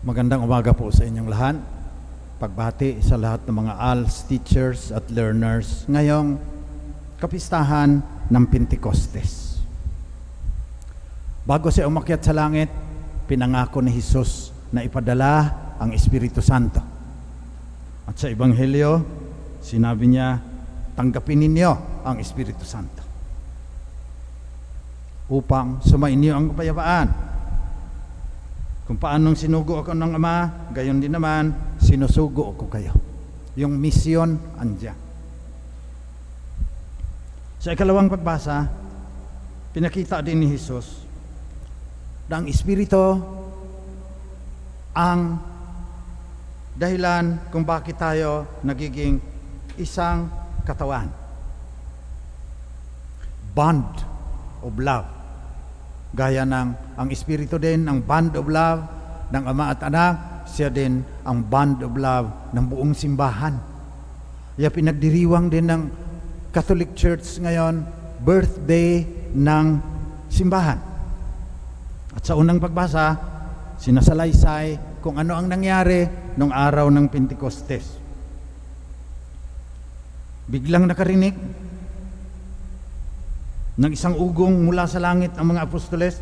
Magandang umaga po sa inyong lahat. Pagbati sa lahat ng mga ALS teachers at learners ngayong kapistahan ng Pentecostes. Bago siya umakyat sa langit, pinangako ni Jesus na ipadala ang Espiritu Santo. At sa Ebanghelyo, sinabi niya, tanggapin ninyo ang Espiritu Santo upang sumainyo ang kapayapaan. Kung paanong sinugo ako ng Ama, gayon din naman, sinusugo ko kayo. Yung misyon, andyan. Sa ikalawang pagbasa, pinakita din ni Jesus na ang Espiritu ang dahilan kung bakit tayo nagiging isang katawan. Bond of love. Gaya ng ang Espiritu din, ang bond of love ng Ama at Anak, siya din ang bond of love ng buong simbahan. Kaya pinagdiriwang din ng Catholic Church ngayon, birthday ng simbahan. At sa unang pagbasa, sinasalaysay kung ano ang nangyari nung araw ng Pentecostes. Biglang nakarinig ng isang ugong mula sa langit ang mga apostoles,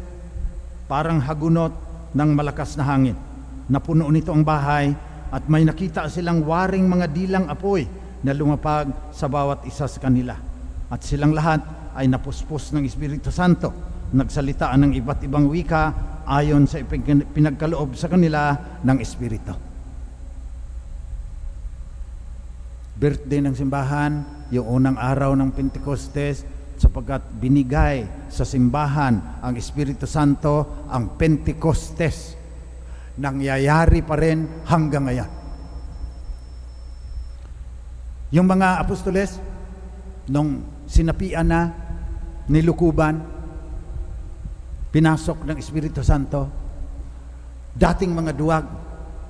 parang hagunot ng malakas na hangin. Napuno nito ang bahay at may nakita silang waring mga dilang apoy na lumapag sa bawat isa sa kanila. At silang lahat ay napuspos ng Espiritu Santo, nagsalitaan ng iba't ibang wika ayon sa pinagkaloob sa kanila ng Espiritu. Birthday ng simbahan, yung unang araw ng Pentecostes, sapagkat binigay sa simbahan ang Espiritu Santo, ang Pentecostes, nangyayari pa rin hanggang ngayon. Yung mga apostoles, nung sinapian na, nilukuban, pinasok ng Espiritu Santo, dating mga duwag,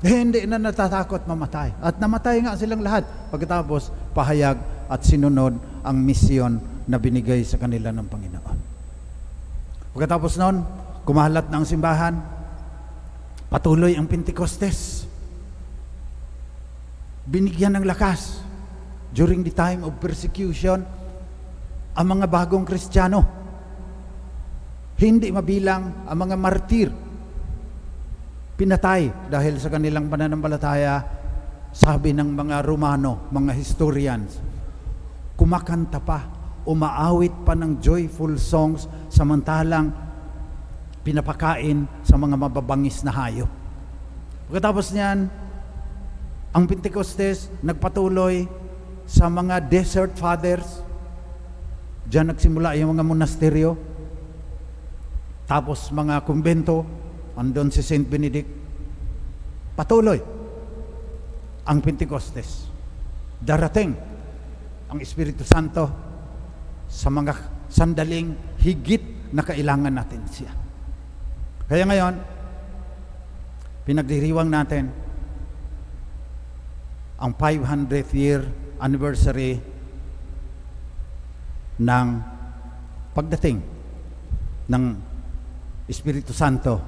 hindi na natatakot mamatay. At namatay nga silang lahat. Pagkatapos, pahayag at sinunod ang misyon na binigay sa kanila ng Panginoon. Pagkatapos noon, kumalat na ang simbahan, patuloy ang Pentecostes. Binigyan ng lakas during the time of persecution ang mga bagong Kristiyano. Hindi mabilang ang mga martir. Pinatay dahil sa kanilang pananampalataya, sabi ng mga Romano, mga historians, kumakanta pa, umaawit pa ng joyful songs samantalang pinapakain sa mga mababangis na hayop. Pagkatapos niyan, ang Pentecostes nagpatuloy sa mga desert fathers. Diyan nagsimula yung mga monasteryo. Tapos mga kumbento, andun si Saint Benedict. Patuloy ang Pentecostes. Darating ang Espiritu Santo sa mga sandaling higit na kailangan natin siya. Kaya ngayon, pinagdiriwang natin ang 500th year anniversary ng pagdating ng Espiritu Santo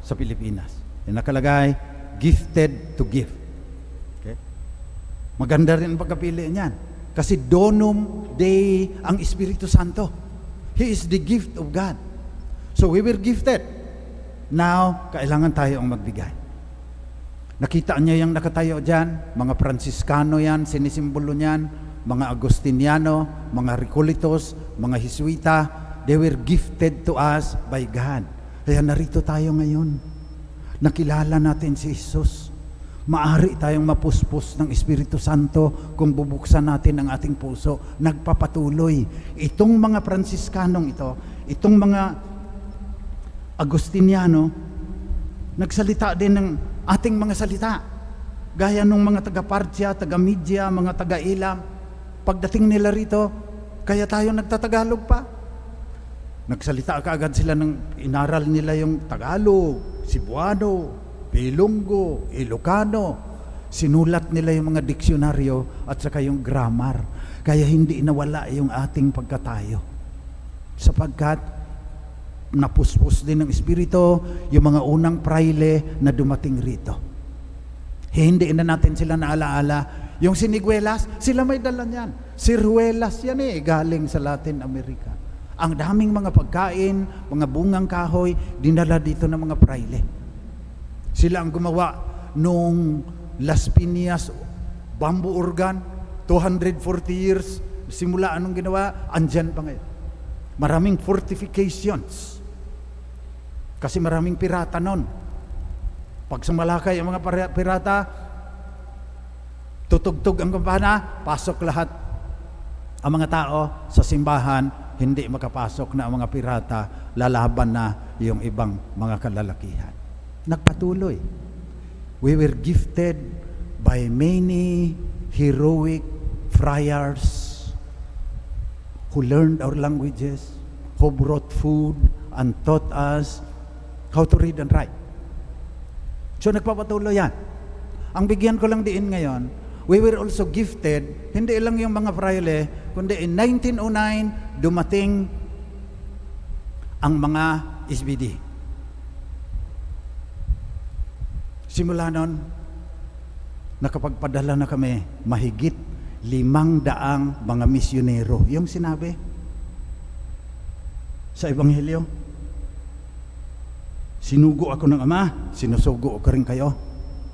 sa Pilipinas. Yung nakalagay, gifted to give. Okay? Maganda rin ang pagkapili niyan. Kasi donum Dei ang Espiritu Santo. He is the gift of God. So we were gifted. Now, kailangan tayo ang magbigay. Nakita niya yung nakatayo dyan, mga Franciscano yan, sinisimbolo niyan, mga Agustiniano, mga Recoletos, mga Jesuita, they were gifted to us by God. Kaya narito tayo ngayon. Nakilala natin si Jesus. Maari tayong mapuspos ng Espiritu Santo kung bubuksan natin ang ating puso. Nagpapatuloy. Itong mga Franciscanong ito, itong mga Agustiniano, nagsalita din ng ating mga salita. Gaya ng mga taga-Partia, taga-Media, mga taga-Ilam. Pagdating nila rito, kaya tayo nagtatagalog pa. Nagsalita kaagad sila ng inaral nila yung Tagalog, Cebuano, Ilonggo, Ilocano. Sinulat nila yung mga diksyonaryo at saka yung grammar. Kaya hindi nawala yung ating pagkatayo. Sapagkat napuspos din ng Espiritu yung mga unang praile na dumating rito. Hindi na natin sila naalaala. Yung siniguelas, sila may dala niyan. Siruelas yan galing sa Latin America. Ang daming mga pagkain, mga bungang kahoy, dinala dito ng mga praile. Sila ang gumawa nung Las Piñas bamboo organ, 240 years, simula anong ginawa, andyan pa ngayon. Maraming fortifications. Kasi maraming pirata nun. Pag sumalakay ang mga pirata, tutugtog ang kampana, pasok lahat. Ang mga tao sa simbahan, hindi makapasok na ang mga pirata, lalaban na yung ibang mga kalalakihan. Nagpatuloy. We were gifted by many heroic friars who learned our languages, who brought food and taught us how to read and write. So nagpapatuloy yan. Ang bigyan ko lang diin ngayon, we were also gifted, hindi lang yung mga fraile, kundi in 1909, dumating ang mga SBD. Simula nun, nakapagpadala na kami mahigit 500 mga misyonero. Yung sinabi sa Ebanghelyo, sinugo ako ng Ama, sinusugo ko rin kayo.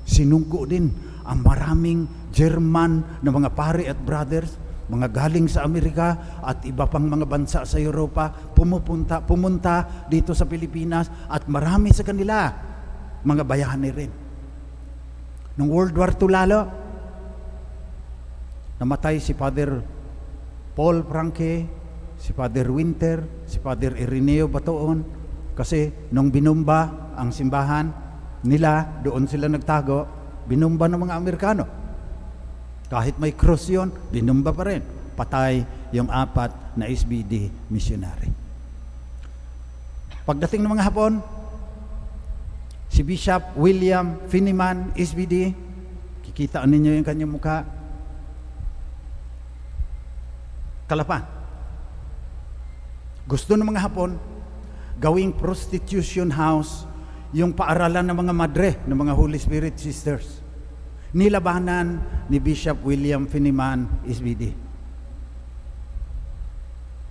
Sinugo din ang maraming German na mga pare at brothers, mga galing sa Amerika at iba pang mga bansa sa Europa, pumunta dito sa Pilipinas at marami sa kanila mga bayani rin. Nung World War II lalo, namatay si Father Paul Franke, si Father Winter, si Father Ireneo Batoon, kasi nung binumba ang simbahan nila, doon sila nagtago, binumba ng mga Amerikano. Kahit may cross yun, binumba pa rin. Patay yung 4 na SBD missionary. Pagdating ng mga Hapon, si Bishop William Finiman, SBD, kikita ninyo yung kanyang mukha. Kalapan. Gusto ng mga Hapon, gawing prostitution house yung paaralan ng mga madre, ng mga Holy Spirit sisters. Nilabanan ni Bishop William Finiman, SBD.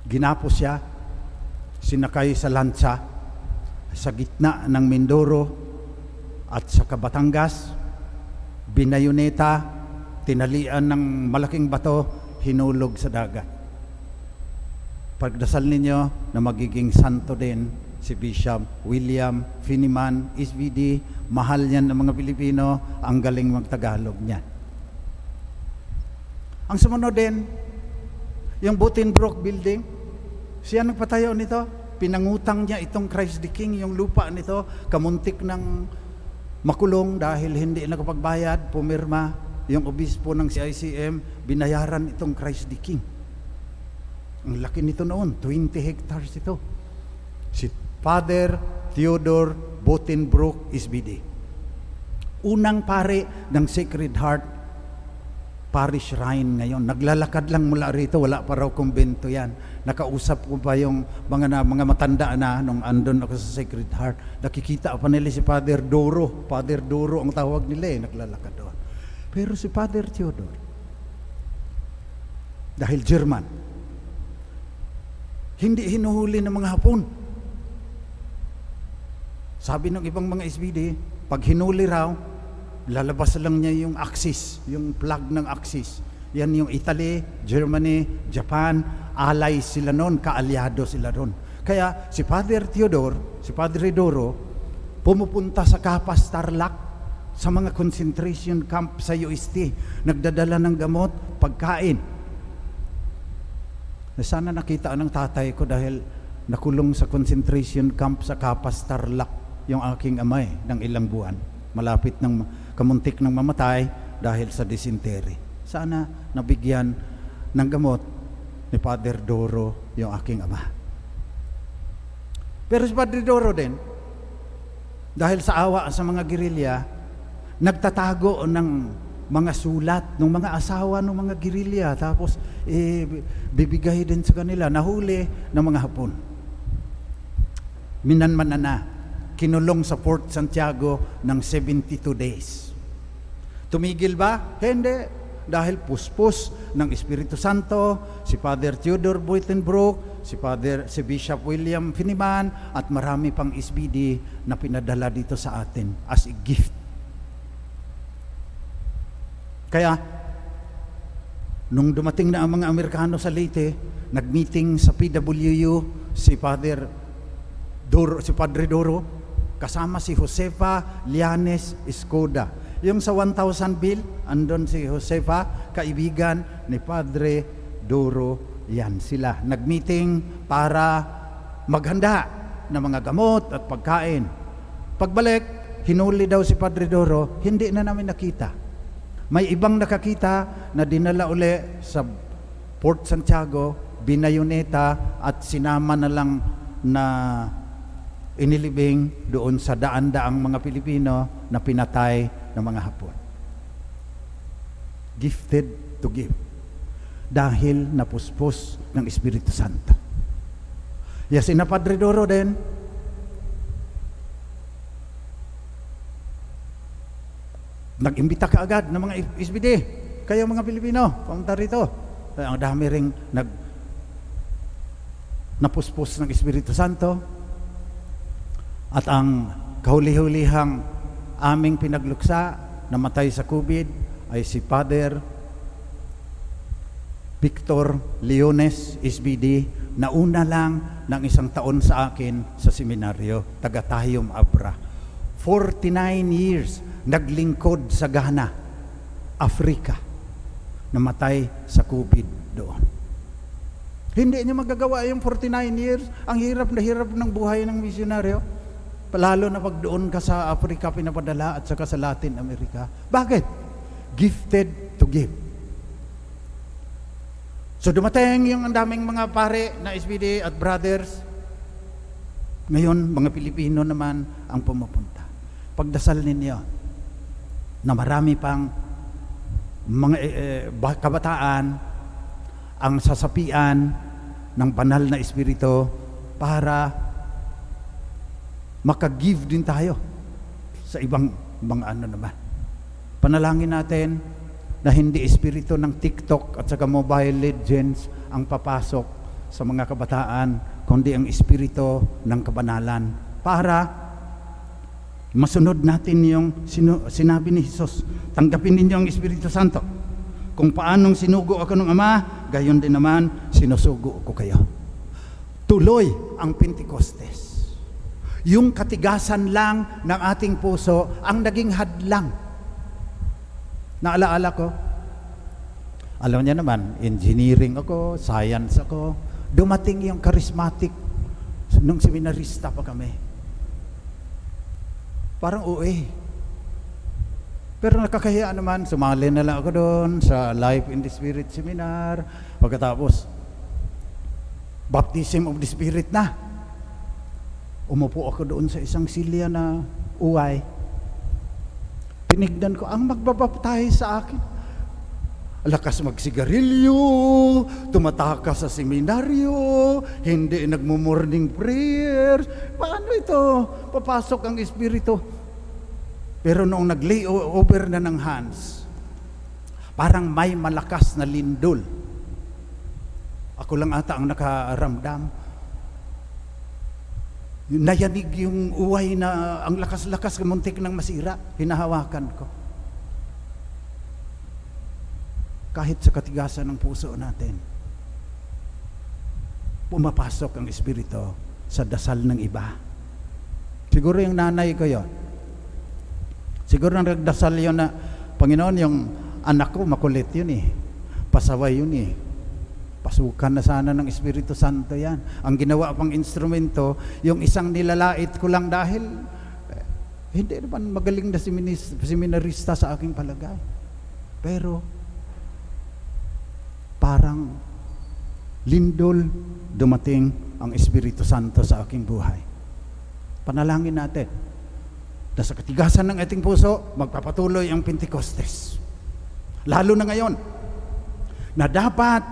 Ginapos siya, sinakay sa lansa, sa gitna ng Mindoro at sa Batangas, binayoneta, tinalian ng malaking bato, hinulog sa dagat. Pagdasal ninyo na magiging santo din si Bishop William Finiman, SVD. Mahal niyan ng mga Pilipino, ang galing magtagalog niyan. Ang sumunod din, yung Butenbrook building, siya nagpatayo nito. Pinangutang niya itong Christ the King, yung lupa nito, kamuntik ng makulong dahil hindi nakapagbayad, pumirma yung obispo ng CICM, binayaran itong Christ the King. Ang laki nito noon, 20 hectares ito. Si Father Theodore Butenbrook, SBD. Unang pare ng Sacred Heart Parish Shrine ngayon. Naglalakad lang mula rito, wala pa raw kumbento yan. Nakausap ko pa yung mga matanda na nung andun ako sa Sacred Heart. Nakikita pa nila si Father Doro. Father Doro ang tawag nila naglalakad doon. Pero si Father Theodore, dahil German, hindi hinuhuli ng mga Hapon. Sabi ng ibang mga SBD, pag hinuli raw, lalabas lang niya yung axis, yung plug ng axis. Yan yung Italy, Germany, Japan, allies sila noon, kaalyado sila noon. Kaya si Father Theodore, si Padre Doro, pumupunta sa Kapas, Tarlac, sa mga concentration camp sa UST, nagdadala ng gamot, pagkain. Sana nakita ng tatay ko dahil nakulong sa concentration camp sa Kapas, Tarlac yung aking amay ng ilang buwan. Malapit ng kamuntik ng mamatay dahil sa dysentery. Sana nabigyan ng gamot ni Father Doro yung aking ama. Pero si Padre Doro din, dahil sa awa sa mga gerilya, nagtatago ng mga sulat ng mga asawa ng mga gerilya, tapos bibigay din sa kanila, nahuli ng mga Hapon. Minanman na, kinulong sa Fort Santiago ng 72 days. Tumigil ba? Hindi. Dahil puspos ng Espiritu Santo, si Father Theodore Buitenbroek, si Bishop William Finiman, at marami pang SBD na pinadala dito sa atin as a gift. Kaya, nung dumating na ang mga Amerikano sa Leyte, nag-meeting sa PWU si Padre Doro, kasama si Josefa Lianes Escoda. Yung sa 1,000 bill, andon si Josefa, kaibigan ni Padre Doro. Yan sila. Nag-meeting para maghanda ng mga gamot at pagkain. Pagbalik, hinuli daw si Padre Doro, hindi na namin nakita. May ibang nakakita na dinala uli sa Port Santiago, Binayoneta, at sinama na lang na inilibing doon sa daan-daang mga Pilipino na pinatay ng mga Hapon. Gifted to give. Dahil napuspos ng Espiritu Santo. Yes, ina Padre Doro din, nag-imbita ka agad ng mga SBD. Kayo mga Pilipino, pumunta rito. Ang dami ring napuspos ng Espiritu Santo. At ang kahuli-hulihang aming pinagluksa, namatay sa COVID, ay si Father Victor Leones, SBD, nauna lang ng 1 taon sa akin sa seminaryo, taga Tayum Abra. 49 years naglingkod sa Ghana, Africa, namatay sa COVID doon. Hindi niya magagawa yung 49 years. Ang hirap na hirap ng buhay ng misyonaryo. Lalo na pag doon ka sa Africa pinapadala at saka sa Latin America. Bakit? Gifted to give. So dumating yung ang daming mga pare na SBD at brothers. Ngayon, mga Pilipino naman ang pumupunta. Pagdasal ninyo na marami pang mga kabataan ang sasapian ng banal na Espiritu para makagive din tayo sa ibang mga ano naman. Panalangin natin na hindi espiritu ng TikTok at saka Mobile Legends ang papasok sa mga kabataan, kundi ang espiritu ng kabanalan para masunod natin yung sinabi ni Jesus. Tanggapin ninyo ang Espiritu Santo. Kung paanong sinugo ako ng Ama, gayon din naman sinusugo ko kayo. Tuloy ang Pentecostes. Yung katigasan lang ng ating puso ang naging hadlang. Naalaala ko, alam niya naman, engineering ako, science ako, dumating yung charismatic nung seminarista pa kami. Parang uwi. Pero nakakahiya naman, sumali na lang ako doon sa Life in the Spirit seminar. Pagkatapos, Baptism of the Spirit na. Umupo ako doon sa isang silya na uway. Tinignan ko, ang magbabaptize sa akin. Lakas magsigarilyo, tumatakas sa seminaryo, hindi nagmo-morning prayers. Paano ito? Papasok ang Espiritu. Pero noong nag-lay over na ng hands, parang may malakas na lindol. Ako lang ata ang nakaramdam. Nayanig yung uway na ang lakas-lakas, muntik ng masira, hinahawakan ko. Kahit sa katigasan ng puso natin, pumapasok ang Espiritu sa dasal ng iba. Siguro yung nanay ko yun. Siguro nagdasal yun na, Panginoon, yung anak ko makulit yun eh. Pasaway yun eh. Pasukan na sana ng Espiritu Santo yan. Ang ginawa pang instrumento, yung isang nilalait ko lang dahil hindi naman magaling na seminarista sa aking palagay. Pero parang lindol dumating ang Espiritu Santo sa aking buhay. Panalangin natin na sa katigasan ng ating puso, magpapatuloy ang Pentecostes. Lalo na ngayon, na dapat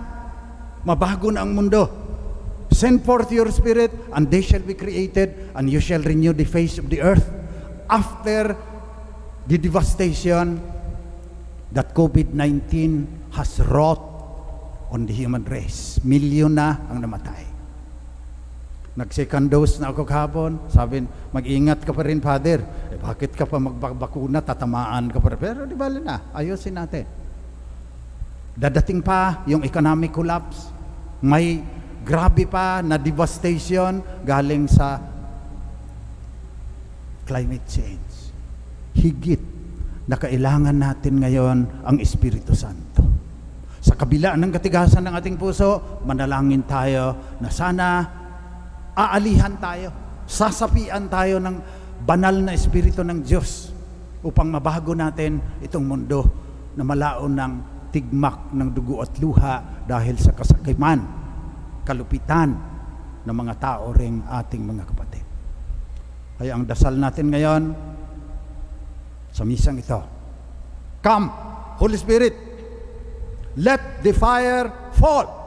mabago na ang mundo. Send forth your Spirit, and they shall be created, and you shall renew the face of the earth. After the devastation that COVID-19 has wrought on the human race. Milyon na ang namatay. Nag-second dose na ako kahapon. Sabi, mag-ingat ka pa rin, Father. Bakit ka pa magbakuna, tatamaan ka pa rin. Pero di bali na, ayusin natin. Dadating pa yung economic collapse. May grabe pa na devastation galing sa climate change. Higit na kailangan natin ngayon ang Espiritu Santo. Sa kabila ng katigasan ng ating puso, manalangin tayo na sana aalihan tayo, sasapian tayo ng banal na Espiritu ng Diyos upang mabago natin itong mundo na malaon ng tigmak ng dugo at luha dahil sa kasakiman, kalupitan ng mga tao ring ating mga kapatid. Kaya ang dasal natin ngayon sa misang ito, Come, Holy Spirit, let the fire fall.